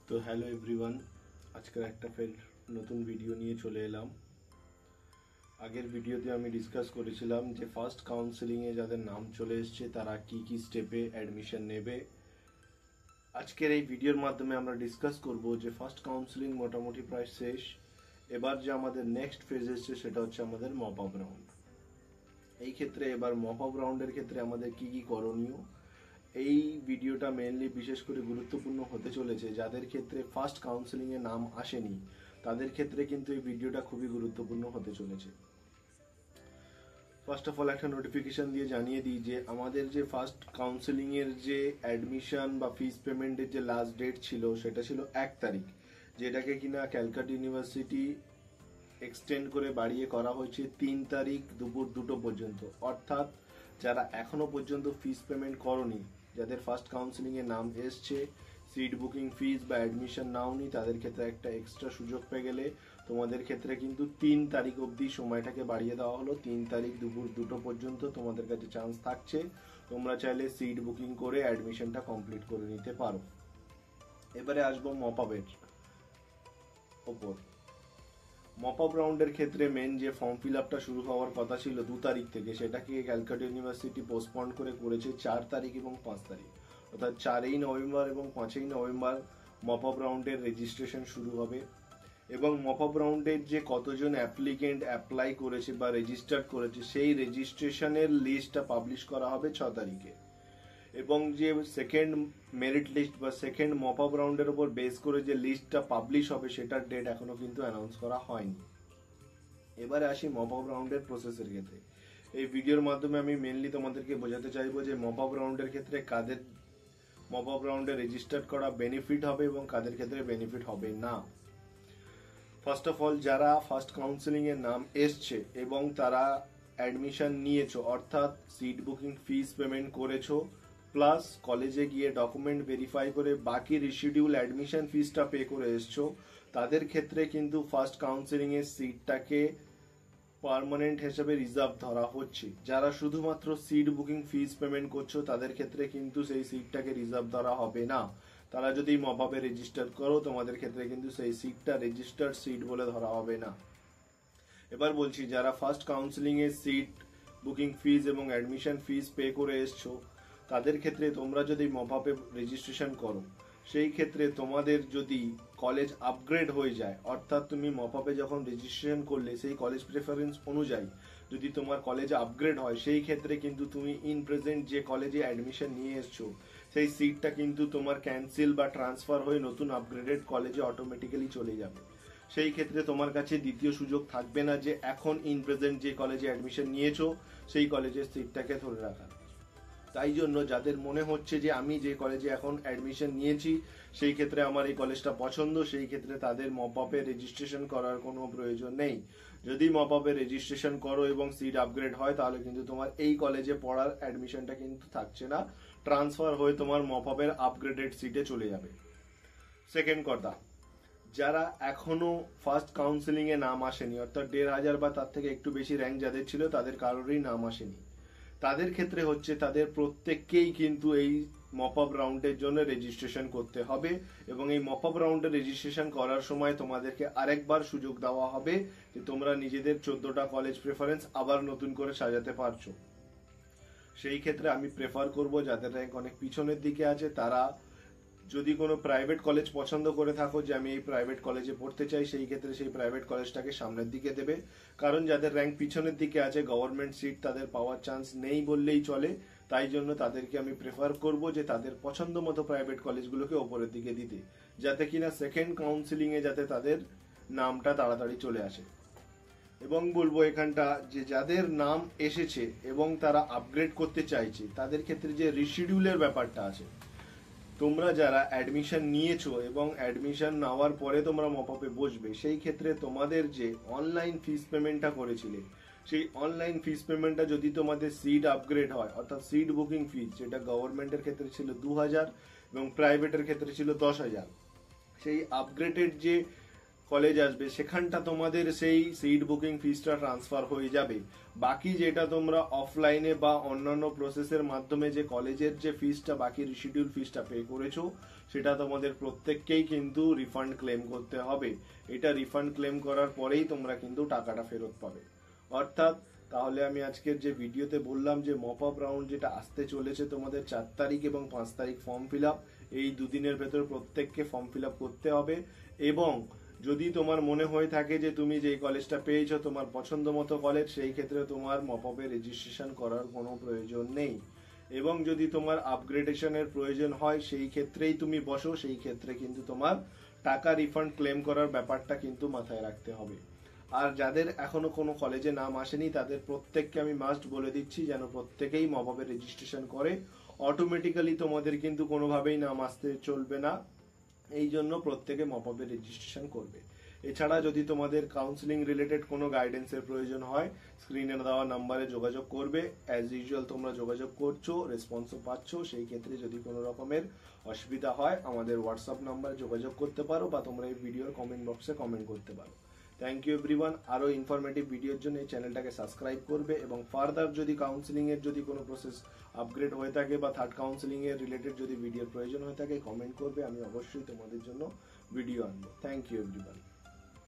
তো hello everyone, আজকের একটা ফের নতুন ভিডিও নিয়ে চলে এলাম। আগের ভিডিওতে আমি ডিসকাস করেছিলাম যে ফার্স্ট কাউন্সেলিংয়ে যাদের নাম চলে এসছে তারা কি কি স্টেপে অ্যাডমিশন নেবে। আজকের এই ভিডিওর মাধ্যমে আমরা ডিসকাস করব যে ফার্স্ট কাউন্সেলিং মোটামুটি প্রায় শেষ। এবার যে আমাদের নেক্সট ফেজ এসছে সেটা হচ্ছে আমাদের মপ আপ রাউন্ড। এই ক্ষেত্রে এবার মপ আপ রাউন্ডের ক্ষেত্রে আমাদের কি কি করণীয়, এই ভিডিওটা মেইনলি বিশেষ করে গুরুত্বপূর্ণ হতে চলেছে যাদের ক্ষেত্রে ফার্স্ট কাউন্সেলিং এ নাম আসেনি, তাদের ক্ষেত্রে কিন্তু এই ভিডিওটা খুবই গুরুত্বপূর্ণ হতে চলেছে। ফার্স্ট অফ অল একটা নোটিফিকেশন দিয়ে জানিয়ে দিই যে আমাদের যে ফার্স্ট কাউন্সেলিং এর যে অ্যাডমিশন বা ফিস পেমেন্টের যে লাস্ট ডেট ছিল সেটা ছিল 1 তারিখ, যেটাকে কিনা ক্যালকাটা ইউনিভার্সিটি এক্সটেন্ড করে বাড়িয়ে করা হয়েছে 3 তারিখ দুপুর 2টো পর্যন্ত। অর্থাৎ যারা এখনো পর্যন্ত ফিস পেমেন্ট করনি, যাদের ফার্স্ট কাউন্সেলিং এ নাম এসছে, সিট বুকিং ফিস বা অ্যাডমিশন নাওনি, তাদের ক্ষেত্রে একটা এক্সট্রা সুযোগ পেয়ে গেলে তোমাদের ক্ষেত্রে কিন্তু 3 তারিখ অবধি সময়টাকে বাড়িয়ে দেওয়া হলো। 3 তারিখ দুপুর 2টো পর্যন্ত তোমাদের কাছে চান্স থাকছে, তোমরা চাইলে সিট বুকিং করে অ্যাডমিশনটা কমপ্লিট করে নিতে পারো। এবারে আসবো মপ আপের ওপর। মপ আপ রাউন্ডের ক্ষেত্রে মেন যে ফর্ম ফিল আপটা শুরু হওয়ার কথা ছিল 2 তারিখ থেকে, সেটাকে ক্যালকাটা ইউনিভার্সিটি পোস্টপন্ড করে করেছে 4 তারিখ এবং 5 তারিখ। অর্থাৎ 4ই নভেম্বর এবং 5ই নভেম্বর মপ আপ রাউন্ডের রেজিস্ট্রেশন শুরু হবে। এবং মপ আপ রাউন্ডের যে কতজন অ্যাপ্লিকেন্ট অ্যাপ্লাই করেছে বা রেজিস্টার করেছে সেই রেজিস্ট্রেশনের লিস্টটা পাবলিশ করা হবে 6 তারিখে। এবং যে সেকেন্ড মেরিট লিস্ট বা সেকেন্ড মপ আপ রাউন্ডের উপর বেস করে যে লিস্টটা পাবলিশ হবে সেটার ডেট এখনো কিন্তু অ্যানাউন্স করা হয়নি। এবারে আসি মপ আপ রাউন্ডের প্রসেসের ক্ষেত্রে। এই ভিডিওর মাধ্যমে আমি মেনলি তোমাদেরকে বোঝাতে চাইবো যে মপ আপ রাউন্ডের ক্ষেত্রে কাদের মপ আপ রাউন্ডে রেজিস্টার করা বেনিফিট হবে এবং কাদের ক্ষেত্রে বেনিফিট হবে না। ফার্স্ট অফ অল, যারা ফার্স্ট কাউন্সেলিং এর নাম এসছে এবং তারা অ্যাডমিশন নিয়েছো, অর্থাৎ সিট বুকিং ফিস পেমেন্ট করেছো প্লাস কলেজে গিয়ে ডকুমেন্ট ভেরিফাই করে বাকি রিশিডিউল অ্যাডমিশন ফিসটা পে করে এসছো, তাদের ক্ষেত্রে কিন্তু ফার্স্ট কাউন্সেলিং এর সিটটাকে পার্মানেন্ট হিসেবে রিজার্ভ ধরা হচ্ছে। যারা শুধুমাত্র সিট বুকিং ফিস পেমেন্ট করছো তাদের ক্ষেত্রে কিন্তু সেই সিটটাকে রিজার্ভ ধরা হবে না। তারা যদি মপ আপে রেজিস্টার করো তোমাদের ক্ষেত্রে কিন্তু সেই সিটটা রেজিস্টার্ড সিট বলে ধরা হবে না। এবার বলছি, যারা ফার্স্ট কাউন্সেলিং এর সিট বুকিং ফিস এবং অ্যাডমিশন ফিস পে করে এসছো, তাদের ক্ষেত্রে তোমরা যদি মপ আপে রেজিস্ট্রেশন করো, সেই ক্ষেত্রে তোমাদের যদি কলেজ আপগ্রেড হয়ে যায়, অর্থাৎ তুমি মপ আপে যখন রেজিস্ট্রেশন করলে সেই কলেজ প্রেফারেন্স অনুযায়ী যদি তোমার কলেজ আপগ্রেড হয়, সেই ক্ষেত্রে কিন্তু তুমি ইন প্রেজেন্ট যে কলেজে অ্যাডমিশন নিয়ে এসছো সেই সিটটা কিন্তু তোমার ক্যান্সেল বা ট্রান্সফার হয়ে নতুন আপগ্রেডেড কলেজে অটোমেটিক্যালি চলে যাবে। সেই ক্ষেত্রে তোমার কাছে দ্বিতীয় সুযোগ থাকবে না যে এখন ইন প্রেজেন্ট যে কলেজে অ্যাডমিশন নিয়েছো সেই কলেজের সিটটাকে ধরে রাখা। তাই জন্য যাদের মনে হচ্ছে যে আমি যে কলেজে এখন অ্যাডমিশন নিয়েছি সেই ক্ষেত্রে আমার এই কলেজটা পছন্দ, সেই ক্ষেত্রে তাদের মপ আপে রেজিস্ট্রেশন করার কোনো প্রয়োজন নেই। যদি মপ আপে রেজিস্ট্রেশন করো এবং সিট আপগ্রেড হয় তাহলে কিন্তু তোমার এই কলেজে পড়ার অ্যাডমিশনটা কিন্তু থাকছে না, ট্রান্সফার হয়ে তোমার মপ আপের আপগ্রেডেড সিটে চলে যাবে। সেকেন্ড কথা, যারা এখনো ফার্স্ট কাউন্সেলিং এ নাম আসেনি, অর্থাৎ 1500 বা তার থেকে একটু বেশি র্যাঙ্ক যাদের ছিল তাদের কারোরই নাম আসেনি, তাদের ক্ষেত্রে হচ্ছে তাদের প্রত্যেককেই কিন্তু এই মপ আপ রাউন্ডের জন্য রেজিস্ট্রেশন করতে হবে। এবং এই মপ আপ রাউন্ডে রেজিস্ট্রেশন করার সময় তোমাদেরকে আরেকবার সুযোগ দেওয়া হবে যে তোমরা নিজেদের 14টা কলেজ প্রেফারেন্স আবার নতুন করে সাজাতে পারছো। সেই ক্ষেত্রে আমি প্রেফার করব যাদের র্যাঙ্ক অনেক পিছনের দিকে আছে তারা যদি কোনো প্রাইভেট কলেজ পছন্দ করে থাকো যে আমি এই প্রাইভেট কলেজে পড়তে চাই, সেই ক্ষেত্রে সেই প্রাইভেট কলেজটাকে সামনের দিকে দেবে। কারণ যাদের র্যাঙ্ক পিছনের দিকে আছে গভর্নমেন্ট সিট তাদের পাওয়ার চান্স নেই বললেই চলে, তাই জন্য তাদেরকে আমি প্রেফার করব যে তাদের পছন্দ মতো প্রাইভেট কলেজগুলোকে ওপরের দিকে দিতে, যাতে কিনা সেকেন্ড কাউন্সিলিং এ যাতে তাদের নামটা তাড়াতাড়ি চলে আসে। এবং বলবো এখানটা যে যাদের নাম এসেছে এবং তারা আপগ্রেড করতে চাইছে তাদের ক্ষেত্রে যে রিশিডিউলের ব্যাপারটা আছে, তোমরা যারা অ্যাডমিশন নিয়েছো এবং অ্যাডমিশন নেওয়ার পরে তোমরা মপ আপে বসবে, সেই ক্ষেত্রে তোমাদের যে অনলাইন ফিস পেমেন্টটা করেছিলে সেই অনলাইন ফিস পেমেন্টটা যদি তোমাদের সিট আপগ্রেড হয়, অর্থাৎ সিট বুকিং ফিস যেটা গভর্নমেন্টের ক্ষেত্রে ছিল 2000 এবং প্রাইভেটের ক্ষেত্রে ছিল 10,000, সেই আপগ্রেডেড যে কলেজ আসবে সেখানটা তোমাদের সেই সিট বুকিং ফিসটা ট্রান্সফার হয়ে যাবে। বাকি যেটা তোমরা অফলাইনে বা অন্যান্য প্রসেসের মাধ্যমে যে কলেজের যে ফিসটা বাকি রিশিডিউল ফিসটা পে করেছো সেটা তোমাদের প্রত্যেককেই কিন্তু রিফান্ড ক্লেম করতে হবে। এটা রিফান্ড ক্লেম করার পরেই তোমরা কিন্তু টাকাটা ফেরত পাবে। অর্থাৎ তাহলে আমি আজকের যে ভিডিওতে বললাম যে মপ আপ রাউন্ড যেটা আসতে চলেছে তোমাদের 4 তারিখ এবং 5 তারিখ ফর্ম ফিল আপ, এই দুদিনের ভেতর প্রত্যেককে ফর্ম ফিল আপ করতে হবে। এবং যদি তোমার মনে হয়ে থাকে যে তুমি যেই কলেজটা পেয়েছো তোমার পছন্দ মতো কলেজ, সেই ক্ষেত্রে তোমার মপ আপে রেজিস্ট্রেশন করার কোনো প্রয়োজন নেই। এবং যদি তোমার আপগ্রেডেশনের প্রয়োজন হয় সেই ক্ষেত্রেই তুমি বসো, সেই ক্ষেত্রে কিন্তু তোমার টাকা রিফান্ড ক্লেম করার ব্যাপারটা কিন্তু মাথায় রাখতে হবে। আর যাদের এখনো কোনো কলেজে নাম আসেনি তাদের প্রত্যেককে আমি মাস্ট বলে দিচ্ছি যেন প্রত্যেকেই মপ আপে রেজিস্ট্রেশন করে। অটোমেটিক্যালি তোমাদের কিন্তু কোনোভাবেই নাম আসতে চলবে না, এই জন্য প্রত্যেকে মপ আপে রেজিস্ট্রেশন করবে। এছাড়া যদি তোমাদের কাউন্সিলিং রিলেটেড কোনো গাইডেন্সের প্রয়োজন হয় স্ক্রিনে দেওয়া নাম্বারে যোগাযোগ করবে। অ্যাজ ইউজুয়াল তোমরা যোগাযোগ করছো, রেসপন্সও পাচ্ছ। সেই ক্ষেত্রে যদি কোনো রকমের অসুবিধা হয় আমাদের হোয়াটসঅ্যাপ নাম্বারে যোগাযোগ করতে পারো বা তোমরা এই ভিডিওর কমেন্ট বক্সে কমেন্ট করতে পারো। Thank you everyone. আরো ইনফরমেটিভ ভিডিওর জন্য এই চ্যানেলটাকে সাবস্ক্রাইব করবে এবং ফার্দার যদি কাউন্সিলিং এর যদি কোনো প্রসেস আপগ্রেড হয়ে থাকে বা থার্ড কাউন্সিলিং এর রিলেটেড যদি ভিডিওর প্রয়োজন হয়ে থাকে কমেন্ট করবে, আমি অবশ্যই তোমাদের জন্য ভিডিও আনবো। Thank you everyone.